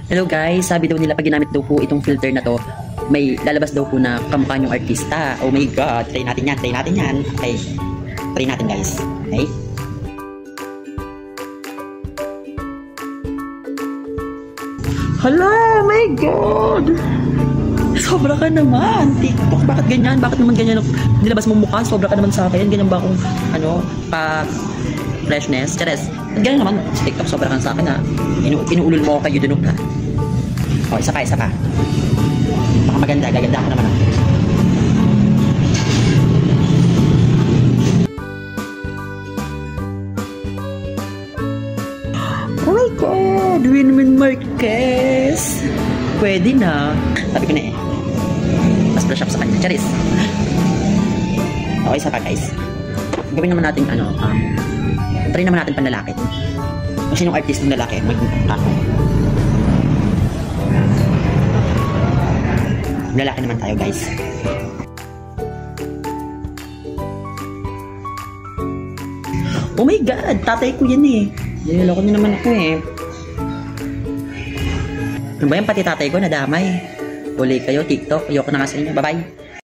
Hello guys, sabi daw nila pag ginamit daw po itong filter na to, may lalabas daw po na kamukha yung artista. Oh my god, try natin yan. Okay, try natin guys. Okay? Hala, my god! Sobra ka naman! TikTok, bakit ganyan? Bakit naman ganyan nilabas mong mukha? Sobra ka naman sa akin. Ganyan ba akong, freshness? Chares, ganyan naman. Sa TikTok, sobra ka sa akin ha. Inuulol mo ako kay Yudunok ha. O, isa pa. Baka maganda, gaganda ako naman ha. Oh my god! Winman Marquez! Pwede na. Sabi ko na eh. Mas brush up sa kanya. Charis. Okay, isa pa guys. Gawin naman natin try naman natin panlalaki. Kung sinong artist ng lalaki, mag-ako. Lalaki naman tayo guys. Oh my god! Tatay ko yan eh. Niloloko niyo naman ako eh. Ano ba yan? Pati tatay ko nadamay. Uli kayo, TikTok. Ayoko na nga sa inyo. Bye-bye.